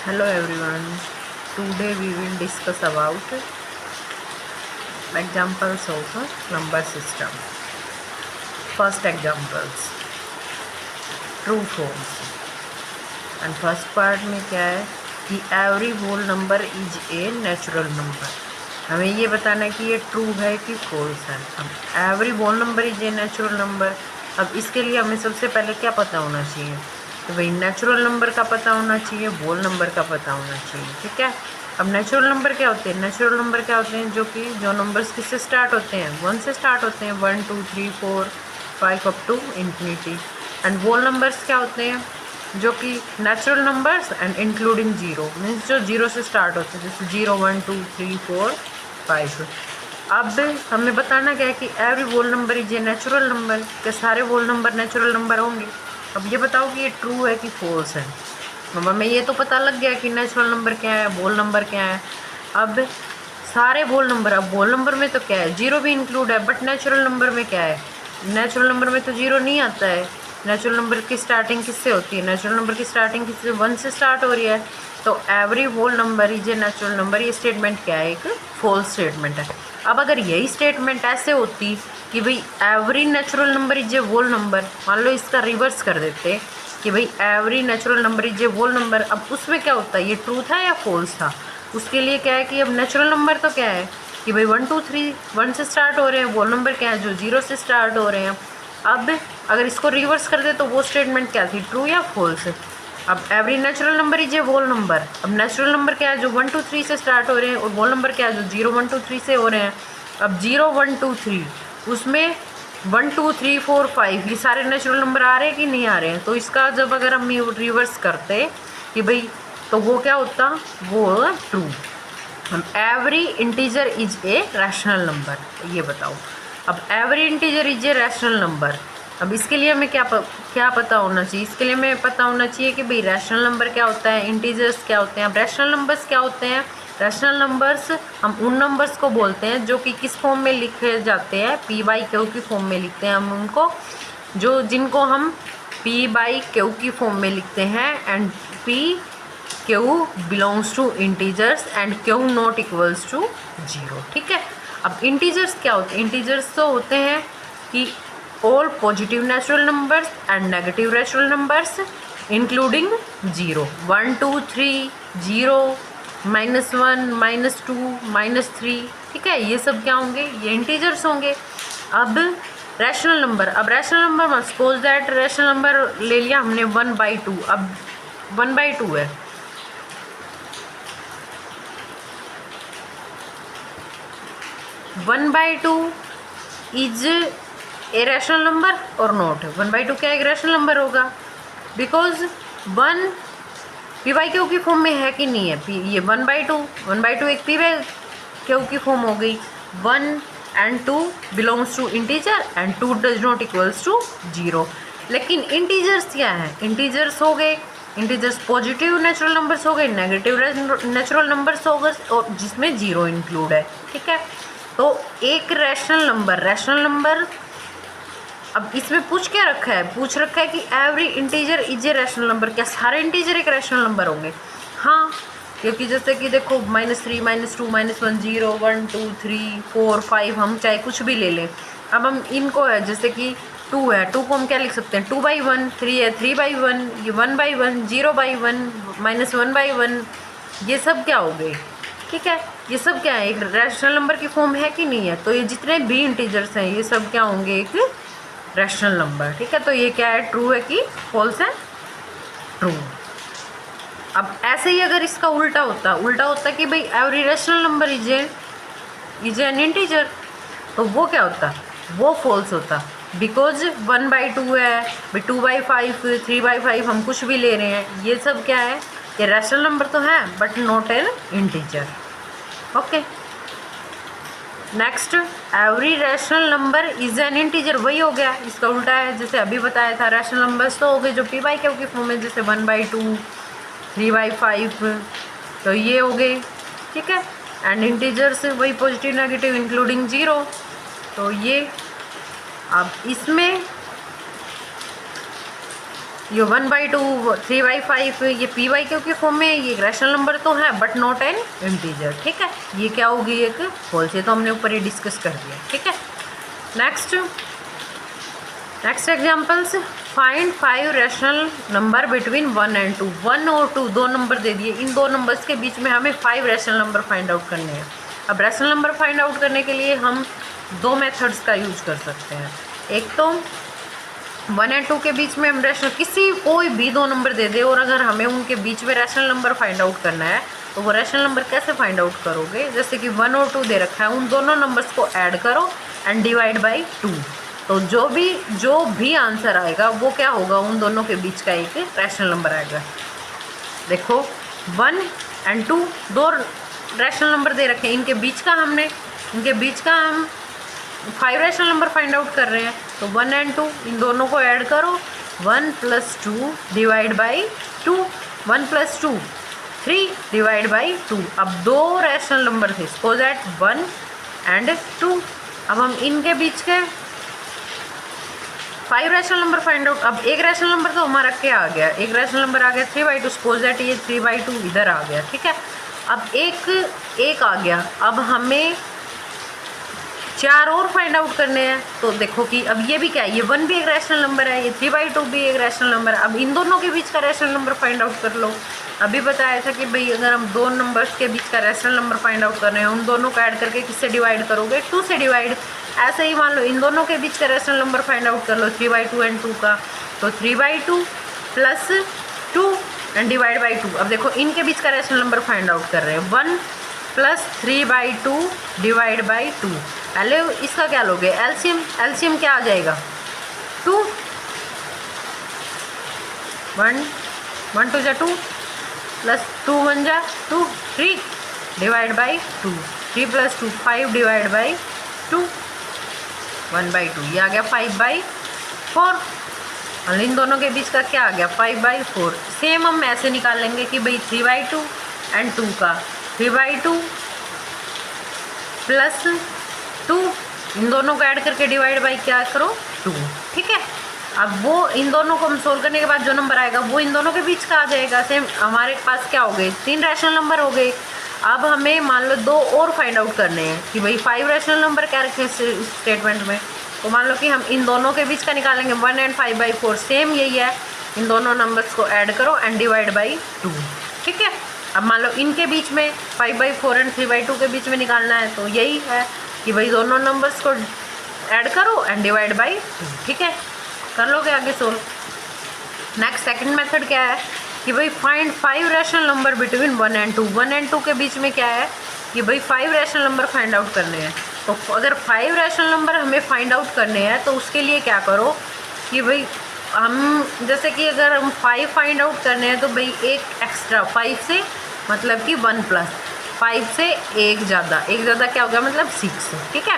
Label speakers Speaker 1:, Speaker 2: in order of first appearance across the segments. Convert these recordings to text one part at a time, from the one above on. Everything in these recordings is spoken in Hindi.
Speaker 1: Hello everyone. Today we will discuss about examples of number system. First examples, true false. And first part में क्या है कि every whole number is a natural number. हमें ये बताना है कि ये ट्रू है कि फॉल्स है. अब every whole number is a natural number. अब इसके लिए हमें सबसे पहले क्या पता होना चाहिए? तो भाई नेचुरल नंबर का पता होना चाहिए, होल नंबर का पता होना चाहिए. ठीक है. अब नेचुरल नंबर क्या होते हैं? नेचुरल नंबर क्या होते हैं? जो नंबर्स किससे स्टार्ट होते हैं? 1 से स्टार्ट होते हैं. 1 2 3 4 5 up to infinity. And whole numbers क्या होते हैं? जो कि natural numbers and including zero, means जो जीरो से स्टार्ट होते हैं, जैसे 0 1 2 3 4 5. अब हमें बताना क्या है कि every whole number is a natural number. क्या सारे होल नंबर नेचुरल नंबर होंगे? अब ये बताओ कि ये ट्रू है कि फॉल्स है. अब हमें ये तो पता लग गया कि नेचुरल नंबर क्या है, होल नंबर क्या है. अब सारे होल नंबर, अब होल नंबर में तो क्या है, जीरो भी इंक्लूड है. बट नेचुरल नंबर में क्या है? नेचुरल नंबर में तो जीरो नहीं आता है. नेचुरल नंबर की स्टार्टिंग किससे होती है? नेचुरल नंबर की स्टार्टिंग किससे? 1 से स्टार्ट हो रही है. तो every whole number is a natural number. ये स्टेटमेंट क्या है? एक फॉल्स स्टेटमेंट है. अब अगर यही स्टेटमेंट ऐसे होती कि भाई every natural number is a whole number, मान लो इसका रिवर्स कर देते कि भाई every natural number is a whole number, अब उसमें क्या होता है? ये ट्रू था या फॉल्स था? उसके लिए क्या है कि अब नेचुरल नंबर तो क्या है कि भाई 1 2 3 1 से स्टार्ट हो रहे हैं. होल नंबर क्या है? जो 0 से स्टार्ट हो रहे हैं. अब अगर इसको रिवर्स कर दे तो वो स्टेटमेंट क्या थी? ट्रू या फॉल्स? अब every natural number is a whole number. अब नेचुरल नंबर क्या है? जो 1 2 3 से स्टार्ट हो रहे हैं. और होल नंबर क्या है? जो 0 1 2 3 से हो रहे हैं. अब 0 1 2 3 उसमें 1 2 3 4 5 ये सारे नेचुरल नंबर आ रहे हैं कि नहीं आ रहे हैं? तो इसका जब अगर हम रिवर्स करते कि भाई, तो वो क्या होता? वो ट्रू. हम every integer is a rational number, ये बताओ. अब every integer is a rational number. अब इसके लिए हमें क्या पता होना चाहिए? इसके लिए हमें पता होना चाहिए कि भाई रैशनल नंबर क्या होता है, इंटीजर्स क्या होते हैं. अब रैशनल नंबर्स क्या होते हैं? रैशनल नंबर्स हम उन नंबर्स को बोलते हैं जो कि किस फॉर्म में लिखे जाते हैं? पी बाई क्यू की फॉर्म में लिखते हैं हम उनको, जिनको हम पी बाई क्यू की फॉर्म में लिखते हैं. And P Q belongs to integers and Q not equals to 0. ठीक है. अब इंटीजर्स क्या होते हैं? इंटीजर्स तो होते हैं कि all positive natural numbers and negative natural numbers including 0 1 2 3 0 -1 -2 -3. ठीक है. ये सब क्या होंगे? ये इंटीजर्स होंगे. अब रैशनल नंबर, अब rational number suppose that rational number ले लिया हमने 1/2. अब 1/2 है. 1/2 इज ए रैशनल नंबर और नॉट. 1/2 क्या एक रैशनल नंबर होगा? बिकॉज 1 पी बाई क्यू की फॉर्म में है कि नहीं है? ये 1/2 एक पी बाई क्यू की फॉर्म हो गई. 1 and 2 belongs to integer and 2 does not equals to 0. लेकिन इंटीजर्स क्या है? इंटीजर्स हो गए, इंटीजर्स पॉजिटिव नेचुरल नंबर्स हो गए, नेगेटिव नेचुरल नंबर्स हो गए, और जिसमें 0 इंक्लूड है. ठीक है. तो एक रैशनल नंबर अब इसमें पूछ क्या रखा है? पूछ रखा है कि every integer is a rational number. क्या सारे इंटीजर एक रैशनल नंबर होंगे? हाँ, क्योंकि जैसे कि देखो -3 -2 -1 0 1 2 3 4 5 हम चाहे कुछ भी ले लें. अब हम इनको है, जैसे कि 2 है, 2 को हम क्या लिख सकते हैं? 2/1. 3 है 3/1. ये 1/1 0/1 -1/1. ये सब क्या हो गए? ठीक है. ये सब क्या है? एक रैशनल नंबर की फॉर्म है कि नहीं है? तो ये जितने भी इंटीजर्स हैं ये सब क्या होंगे? एक रैशनल नंबर. ठीक है. तो ये क्या है? ट्रू है कि फॉल्स है? ट्रू. अब ऐसे ही अगर इसका उल्टा होता कि भाई every rational number is an integer, तो वो क्या होता? वो फॉल्स होता. बिकॉज 1/2 है, 2/5 3/5 हम कुछ भी ले रहे हैं. ये सब क्या है? ये रैशनल नंबर तो है but not an integer. Okay. Next, every rational number is an integer. वही हो गया. इसका उल्टा है, जैसे अभी बताया था. रैशनल नंबर्स तो हो गए जो पी बाई क्यू की फॉर्म में, जैसे 1/2 3/5, तो ये हो गए. ठीक है. एंड इंटीजर्स वही पॉजिटिव नेगेटिव इंक्लूडिंग 0. तो ये अब इसमें ये 1/2 3/5 ये p/q के फॉर्म में, ये एक रैशनल नंबर तो है बट नॉट एन इंटीजर। ठीक है, ये क्या होगी, एक होल से, तो हमने ऊपर ये डिस्कस कर दिया। ठीक है, next examples, find 5 rational number between 1 and 2। 1 और 2 दो नंबर दे दिए, इन दो नंबर्स के बीच में हमें 5 रैशनल नंबर फाइंड आउट करने हैं। अब रैशनल नंबर फाइंड आउट करने के लिए हम दो मेथड्स का यूज कर सकते हैं। एक तो 1 and 2 के बीच में हम रैशनल, किसी कोई भी दो नंबर दे दे और अगर हमें उनके बीच में रैशनल नंबर फाइंड आउट करना है तो वो रैशनल नंबर कैसे फाइंड आउट करोगे, जैसे कि 1 और 2 दे रखा है, उन दोनों नंबर्स को ऐड करो एंड डिवाइड बाई 2। तो जो भी आंसर आएगा वो क्या होगा, उन दोनों के बीच का एक रैशनल नंबर आएगा। देखो 1 and 2 दो रैशनल नंबर दे रखे हैं, इनके बीच का हम 5 रैशनल नंबर फाइंड आउट कर रहे हैं। तो 1 and 2 इन दोनों को ऐड करो, 1 + 2 डिवाइड बाई 2, 1 + 2 3 डिवाइड बाई 2। अब दो रैशनल नंबर थे, सपोज दैट 1 and 2। अब हम इनके बीच के 5 रैशनल नंबर फाइंड आउट। अब एक रैशनल नंबर तो हमारा क्या आ गया, एक रैशनल नंबर आ गया 3/2, सपोज दैट ये 3/2 इधर आ गया। ठीक है, अब एक आ गया, अब हमें 4 और फाइंड आउट करने हैं। तो देखो कि अब ये भी क्या है, ये 1 भी एक रैशनल नंबर है, ये 3/2 भी एक रैशनल नंबर है। अब इन दोनों के बीच का रैशनल नंबर फाइंड आउट कर लो। अभी बताया था कि भाई अगर हम दो नंबर्स के बीच का रैशनल नंबर फाइंड आउट कर रहे हैं, उन दोनों को ऐड करके किससे डिवाइड करोगे, 2 से डिवाइड। ऐसे ही मान लो इन दोनों के बीच का रैशनल नंबर फाइंड आउट कर लो 3/2 and 2 का, तो 3/2 + 2 एंड डिवाइड बाई 2। अब देखो इनके बीच का रैशनल नंबर फाइंड आउट कर रहे हैं, 1 + 3/2 डिवाइड बाई 2। पहले इसका क्या लोगे, एलसीएम क्या आ जाएगा, 2, 1 2 + 2 + 2 1 = 2, 3 डिवाइड बाई 2, 3 + 2 5 डिवाइड बाई 2, 1/2। ये आ गया 5/4। और इन दोनों के बीच का क्या आ गया, 5/4। सेम हम ऐसे निकाल लेंगे कि भाई 3/2 and 2 का 3/2 + 2, इन दोनों को ऐड करके डिवाइड बाई क्या करो, 2। ठीक है, अब वो इन दोनों को हम सोल्व करने के बाद जो नंबर आएगा वो इन दोनों के बीच का आ जाएगा। सेम हमारे पास क्या हो गए, 3 रैशनल नंबर हो गए। अब हमें मान लो 2 और फाइंड आउट करने हैं कि भाई 5 रैशनल नंबर क्या रखे हैं स्टेटमेंट में। तो मान लो कि हम इन दोनों के बीच का निकालेंगे, 1 and 5/4। सेम यही है, इन दोनों नंबर्स को ऐड करो एंड डिवाइड बाई 2। ठीक है, अब मान लो इनके बीच में 5/4 and 3/2 के बीच में निकालना है, तो यही है कि भाई दोनों नंबर्स को ऐड करो एंड डिवाइड बाई 2। ठीक है, कर लोगे आगे सोल्व। नेक्स्ट सेकंड मेथड क्या है कि भाई find 5 rational number between 1 and 2। 1 and 2 के बीच में क्या है कि भाई 5 रैशनल नंबर फाइंड आउट करने हैं। तो अगर 5 रैशनल नंबर हमें फाइंड आउट करने हैं तो उसके लिए क्या करो कि भाई हम, जैसे कि अगर हम 5 फाइंड आउट करने हैं तो भाई एक एक्स्ट्रा 5 से, मतलब कि 1 + 5 से एक ज़्यादा क्या हो गया, मतलब 6। ठीक है,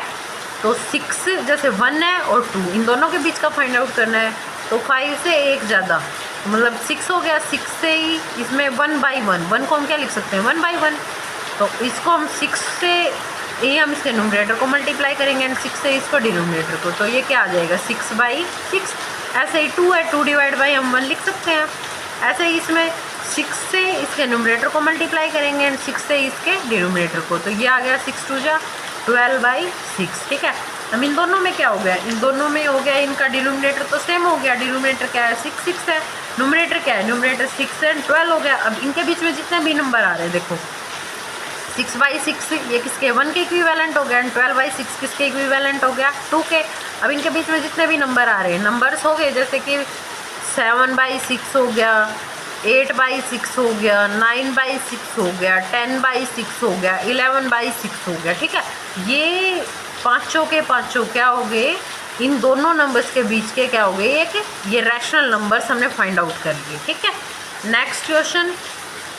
Speaker 1: तो 6 जैसे 1 है और 2 इन दोनों के बीच का फाइंड आउट करना है, तो 5 से एक ज़्यादा मतलब 6 हो गया। 6 से ही इसमें 1/1, 1 को हम क्या लिख सकते हैं, 1/1। तो इसको हम 6 से ये हम इसके न्यूमरेटर को मल्टीप्लाई करेंगे एंड 6 से इसको डिनोमिनेटर को, तो ये क्या आ जाएगा, 6/6। ऐसे ही 2 है, 2 डिवाइड बाई हम 1 लिख सकते हैं। ऐसे ही इसमें 6 से इसके न्यूमरेटर को मल्टीप्लाई करेंगे एंड 6 से इसके डिनोमिनेटर को, तो ये आ गया 6 2 = 12/6। ठीक है, अब इन दोनों में क्या हो गया, इन दोनों में हो गया इनका डिनोमिनेटर तो सेम हो गया। डिनोमिनेटर क्या है, 6 6 है। न्यूमरेटर क्या है, न्यूमरेटर 6 and 12 हो गया। अब इनके बीच में जितने भी नंबर आ रहे हैं, देखो 6/6 ये किसके, 1 के इक्विवेलेंट हो गया एंड 12/6 किसके इक्विवेलेंट हो गया, 2 के। अब इनके बीच में जितने भी नंबर आ रहे हैं, नंबर्स हो गए जैसे कि 7/6 हो गया, 8/6 हो गया, 9/6 हो गया, 10/6 हो गया, 11/6 हो गया। ठीक है, ये पाँचों के पाँचों क्या हो गए, इन दोनों नंबर्स के बीच के क्या हो गए, एक ये रैशनल नंबर्स हमने फाइंड आउट कर लिए। ठीक है, next question,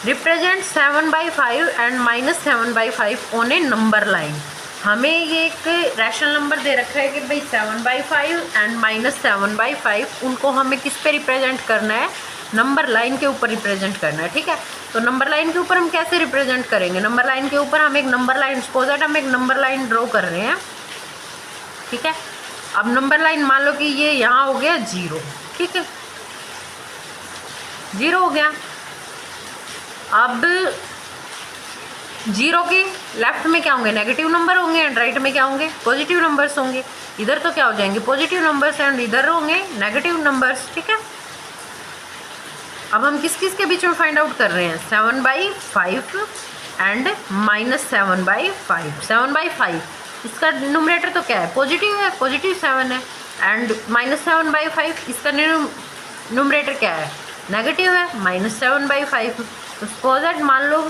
Speaker 1: represent 7/5 and -7/5 on A number line. हमें ये एक रैशनल नंबर दे रखा है कि भाई 7/5 एंड -7/5 उनको हमें किस पे रिप्रेजेंट करना है, नंबर लाइन के ऊपर रिप्रेजेंट करना है। ठीक है, तो नंबर लाइन के ऊपर हम कैसे रिप्रेजेंट करेंगे, नंबर लाइन के ऊपर हम एक नंबर लाइन, सपोज दैट हम एक नंबर लाइन ड्रॉ कर रहे हैं। ठीक है, अब नंबर लाइन मान लो कि ये यहाँ हो गया 0। ठीक है, 0 हो गया। अब 0 के लेफ्ट में क्या होंगे, नेगेटिव नंबर होंगे, एंड राइट में क्या होंगे, पॉजिटिव नंबर्स होंगे। इधर तो क्या हो जाएंगे, पॉजिटिव नंबर्स, एंड इधर होंगे नेगेटिव नंबर्स, ठीक है। अब हम किस किस के बीच में फाइंड आउट कर रहे हैं, 7/5 एंड -7/5। 7/5 इसका न्यूमरेटर तो क्या है, पॉजिटिव है, पॉजिटिव 7 है, एंड -7/5 इसका न्यूमरेटर क्या है, नेगेटिव है, -7/5। तो सपोज दैट मान लो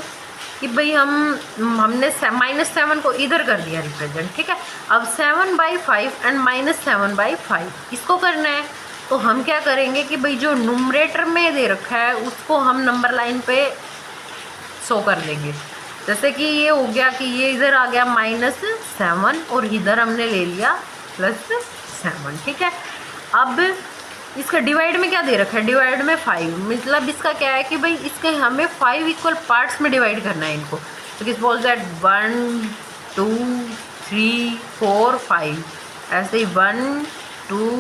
Speaker 1: कि भाई हमने -7 को इधर कर दिया रिप्रेजेंट, ठीक है। अब 7/5 एंड -7/5 इसको करना है, तो हम क्या करेंगे कि भाई जो न्यूमरेटर में दे रखा है उसको हम नंबर लाइन पे शो कर देंगे। जैसे कि ये हो गया कि ये इधर आ गया -7 और इधर हमने ले लिया +7, ठीक है। अब इसका डिवाइड में क्या दे रखा है, डिवाइड में 5, मतलब इसका क्या है कि भाई इसके हमें 5 इक्वल पार्ट्स में डिवाइड करना है इनको। तो किस बोल दैट 1 2 3 4 5, ऐसे ही 1 2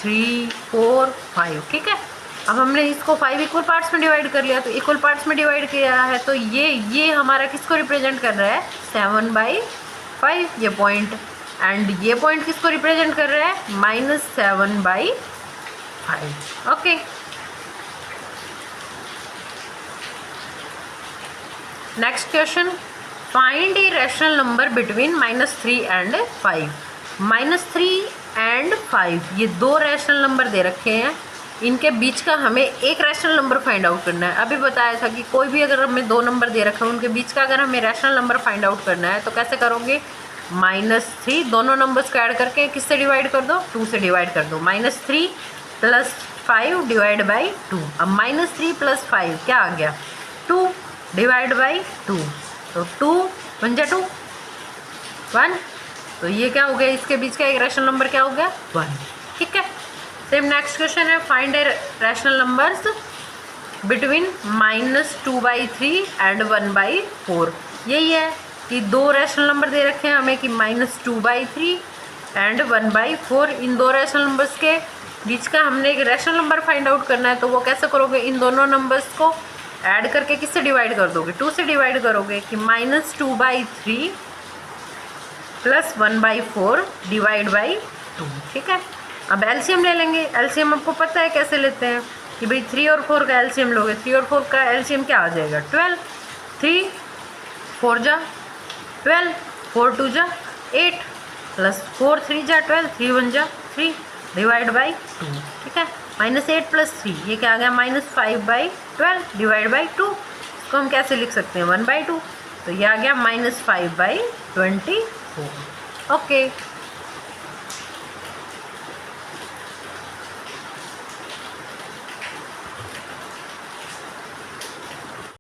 Speaker 1: 3 4 5, ठीक है। अब हमने इसको 5 इक्वल पार्ट्स में डिवाइड कर लिया, तो इक्वल पार्ट्स में डिवाइड किया है तो ये हमारा किसको रिप्रेजेंट कर रहा है, 7/5 ये पॉइंट, एंड ये पॉइंट किसको रिप्रेजेंट कर रहा है, -7/5, okay. Next question, find A rational number between -3 and 5। -3 and 5 ये दो रैशनल नंबर दे रखे हैं, इनके बीच का हमें एक रैशनल नंबर फाइंड आउट करना है। अभी बताया था कि कोई भी अगर हमें दो नंबर दे रखे हैं उनके बीच का अगर हमें रैशनल नंबर फाइंड आउट करना है तो कैसे करोगे, -3 दोनों नंबर्स को ऐड करके किससे डिवाइड कर दो, 2 से डिवाइड कर दो, -3 + 5 डिवाइड बाई 2। अब -3 + 5 क्या आ गया, 2 डिवाइड बाई 2, तो 2 1 जा 2 1, तो ये क्या हो गया, इसके बीच का एक रैशनल नंबर क्या हो गया, 1, ठीक है। सेम नेक्स्ट क्वेश्चन है, find a rational numbers between -2/3 and 1/4। यही है कि दो रैशनल नंबर दे रखे हैं हमें कि -2/3 एंड 1/4, इन दो रैशनल नंबर्स के बीच का हमने एक रैशनल नंबर फाइंड आउट करना है। तो वो कैसे करोगे, इन दोनों नंबर्स को ऐड करके किससे डिवाइड कर दोगे, 2 से डिवाइड करोगे कि -2/3 + 1/4 डिवाइड बाई 2, ठीक है। अब एलसीएम ले लेंगे, एलसीएम आपको पता है कैसे लेते हैं कि भाई 3 और 4 का एलसीएम लोगे, 3 और 4 का एलसीएम क्या आ जाएगा, 12, 3 4 जा 12, 4 2 जा 8, + 4 3 जा 12, 3 1 जा 3 डिवाइड बाई 2, ठीक है। -8 + 3 ये क्या आ गया, -5/12 डिवाइड बाई 2, इसको हम कैसे लिख सकते हैं, 1/2, तो ये आ गया -5/24, ओके।